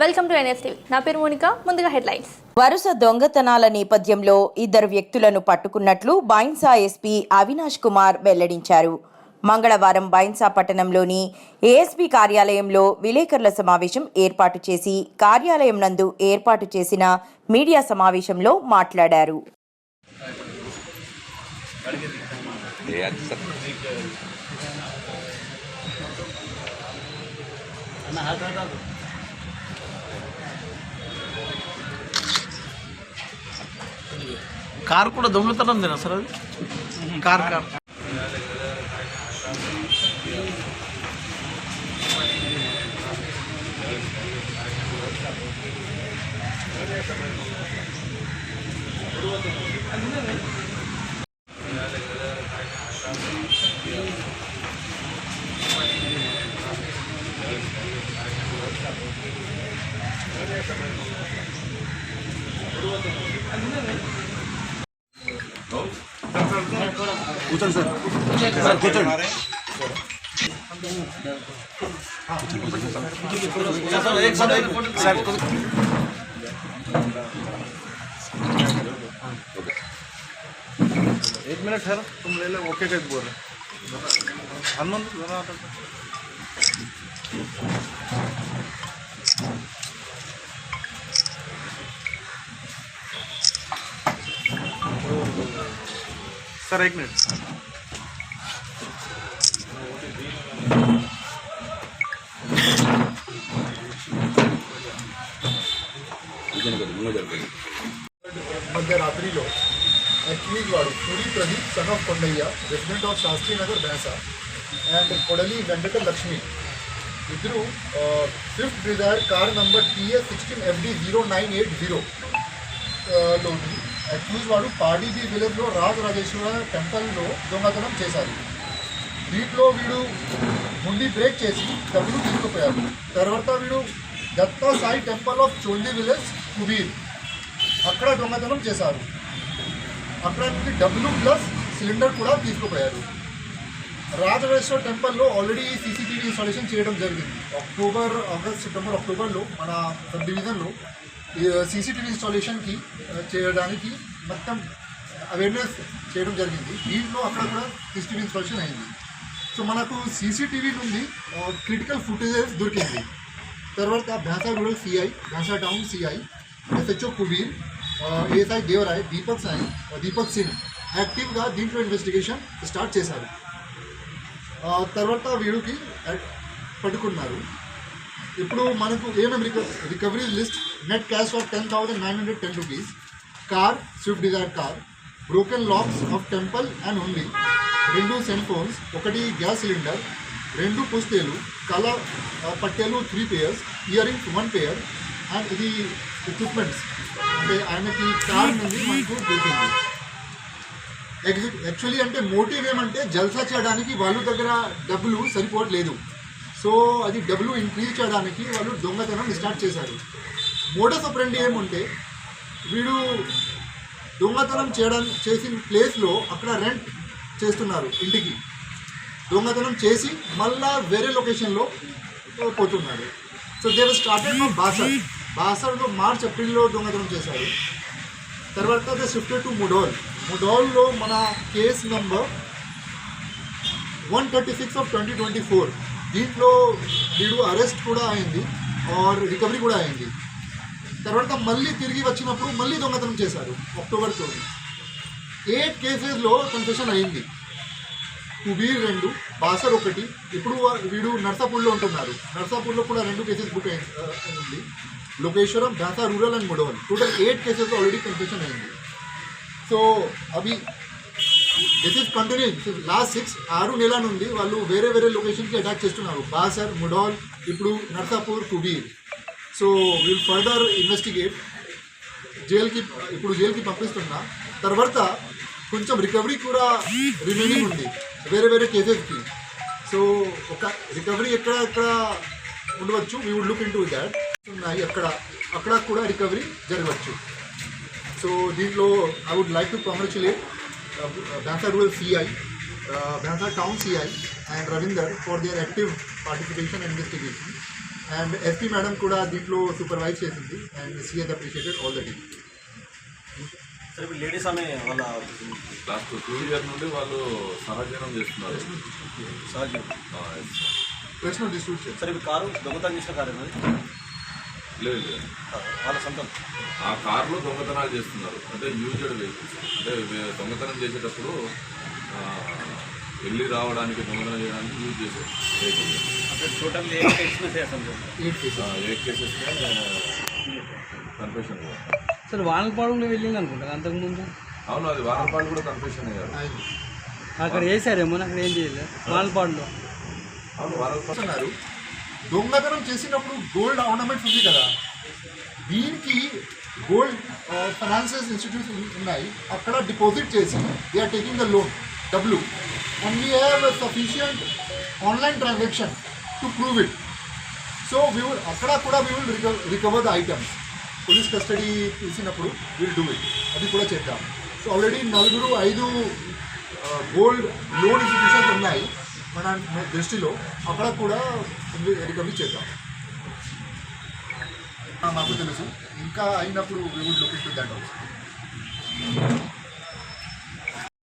Welcome to NSTV. నా పేరు Monica. ముందుగా హెడ్లైన్స్. వరుస దొంగతనాల నేపథ్యంలో 2 వ్యక్తులను పట్టుకున్నట్లు బైన్సా ఎస్పీ అవినాష్ కుమార్ వెల్లడించారు. మంగళవారం బైన్సా పట్టణంలోని ఏఎస్పీ కార్యాలయంలో విలేకరుల సమావేశం ఏర్పాటు చేసి కార్యాలయం నందు ఏర్పాటు చేసిన మీడియా సమావేశంలో మాట్లాడారు. కార్ కూడా దొంగతనం తినా సార్ అది కార్ కూర్చోండి సార్ కూర్చోండి సార్ एक मिनट सर तुम ले लो ओके कैसे बोल रहे हनुमान सर 1 मिनट మధ్యరాత్రిలో అక్యూజ్ వాడు Puri Pradeep son of Kondaiah resident of Shastrinagar Bhainsa and Kodali Venkata Lakshmi ఇద్దరు Swift Dzire car number TS16FD0980 లోని అక్యూజ్ వాడు పాడీబీ విలేజ్లో రాజరాజేశ్వర టెంపుల్లో దొంగతనం చేశారు. దీంట్లో వీడు ముండి బ్రేక్ చేసి డబ్బులు తీసుకుపోయారు. తర్వాత వీడు Datta Sai temple of Chondi village Kubeer అక్కడ దొంగతనం చేశారు. అక్కడ నుండి డబ్బులు ప్లస్ సిలిండర్ కూడా తీసుకుపోయారు. రాజరాజేశ్వర టెంపుల్లో ఆల్రెడీ సీసీటీవీ ఇన్స్టాలేషన్ చేయడం జరిగింది. ఆగస్ట్ సెప్టెంబర్ అక్టోబర్లో మన సబ్ డివిజన్లో సీసీటీవీ ఇన్స్టాలేషన్కి చేయడానికి మొత్తం అవేర్నెస్ చేయడం జరిగింది. దీంట్లో అక్కడ కూడా సీసీటీవీ ఇన్స్టాలేషన్ అయింది. సో మనకు సీసీటీవీ నుండి క్రిటికల్ ఫుటేజెస్ దొరికింది. తర్వాత Bhainsa rural CI, Bhainsa town CI, SHO Kubeer, ASI Devrai, Deepak Singh యాక్టివ్గా దీంట్లో ఇన్వెస్టిగేషన్ స్టార్ట్ చేశారు. తర్వాత వీడికి పట్టుకున్నారు. ఇప్పుడు మనకు ఏమేమి recovery list: net cash of 10,910 rupees, car Swift Dzire car, broken locks of temple and hundi, 2 cell phones, 1 gas cylinder, 2 పుస్తేలు, కళ పట్టేలు 3 pairs, ear rings 1 pair and ఇది ఎక్విప్మెంట్స్ అంటే ఆయనకి కార్ నుండి మనకు దొరికింది. యాక్చువల్లీ అంటే మోటివ్ ఏమంటే జల్సా చేయడానికి వాళ్ళ దగ్గర డబ్బులు సరిపోవట్లేదు. సో అది డబ్బులు ఇంక్రీజ్ చేయడానికి వాళ్ళు దొంగతనం స్టార్ట్ చేశారు. మోడస్ ఆపరెండి ఏమంటే వీడు దొంగతనం చేసిన ప్లేస్లో అక్కడ రెంట్ చేస్తున్నారు. ఇంటికి దొంగతనం చేసి మళ్ళా వేరే లొకేషన్లో పోతున్నారు. సో దే స్టార్టెడ్ ఫ్రమ్ బాసర్లో మార్చ్ ఏప్రిల్లో దొంగతనం చేశారు. తర్వాత దే షిఫ్టెడ్ టు ముడోల్లో మన కేస్ నంబర్ 136/2024 దీంట్లో వీడు అరెస్ట్ కూడా అయింది ఆర్ రికవరీ కూడా అయింది. తర్వాత మళ్ళీ తిరిగి వచ్చినప్పుడు మళ్ళీ దొంగతనం చేశారు అక్టోబర్ 8 కేసెస్లో కన్ఫెషన్ అయింది. కుబీర్ 2, బాసర్ 1. ఇప్పుడు వీడు నర్సాపూర్లో ఉంటున్నారు. నర్సాపూర్లో కూడా 2 కేసెస్ బుక్ అయింది. లోకేశ్వరం, భ్యాసా రూరల్ అండ్ ముడోల్ టోటల్ 8 కేసెస్లో ఆల్రెడీ కన్ఫెషన్ అయింది. సో అవి దిస్ ఈస్ కంటిన్యూయింగ్. లాస్ట్ 6 నెలల నుండి వాళ్ళు వేరే లొకేషన్కి అటాక్ చేస్తున్నారు. బాసర్, ముడోల్, ఇప్పుడు Narsapur, Kubeer. So will further investigate. జైలుకి పంపిస్తున్నా. తర్వాత కొంచెం రికవరీ కూడా రిమైనింగ్ ఉంది వేరే కేసెస్కి. సో ఒక రికవరీ ఎక్కడ ఉండవచ్చు, we would look into that. ఉన్నాయి అక్కడ కూడా రికవరీ జరగవచ్చు. సో దీంట్లో I would like to congratulate Bhansar Rural CI, Bhansar Town CI and Ravinder for their active participation and investigation. And SP madam కూడా దీంట్లో supervise చేసింది and she has appreciated all the team. సరే ఇప్పుడు ladies ఆమె వాళ్ళ last 2 year నుండి వాళ్ళు సహజీవనం చేస్తున్నారు. సహజం పర్సనల్ డిస్ట్రిబ్యూట్ చేస్తారు. సరే ఇప్పుడు కారు దొంగతనం చేసిన కారు అది లేదు లేదు, వాళ్ళ సొంతం ఆ కార్లో దొంగతనాలు చేస్తున్నారు. అంటే యూజ్డ్ వెహికల్స్, అంటే దొంగతనం చేసేటప్పుడు వెళ్ళి రావడానికి, దొంగతనం చేయడానికి యూజ్ చేసే వెహికల్. అంటే టోటల్ 8 కేసెస్ చేస్తాం. 8 cases. 8 cases confession. అసలు వానపాడులో వెళ్ళింది అనుకుంటా అంతకుముందు. అవును, అది వారంపాడు కూడా కన్ఫెషన్ అయ్యారు. అయింది. అక్కడ వేసారేమో, అక్కడ ఏం చేయలేదు వానపాడులో. అవును, వారంపాడు అన్నారు దొంగతనం చేసినప్పుడు గోల్డ్ ఆర్నమెంట్స్ ఉంది కదా, దీనికి గోల్డ్ ఫైనాన్షియల్ ఇన్స్టిట్యూట్స్ ఉన్నాయి, అక్కడ డిపాజిట్ చేసి they are taking the loan W and we have sufficient online transaction to prove it. So we will అక్కడ కూడా we will recover the items. Police custody తీసినప్పుడు will do it, అది కూడా చేద్దాం. So already 4-5 gold loan institutions ఉన్నాయి మన దృష్టిలో, అక్కడ కూడా రికవరీ చేద్దాం. మాకు తెలుసు, ఇంకా అయినప్పుడు we would look into that also.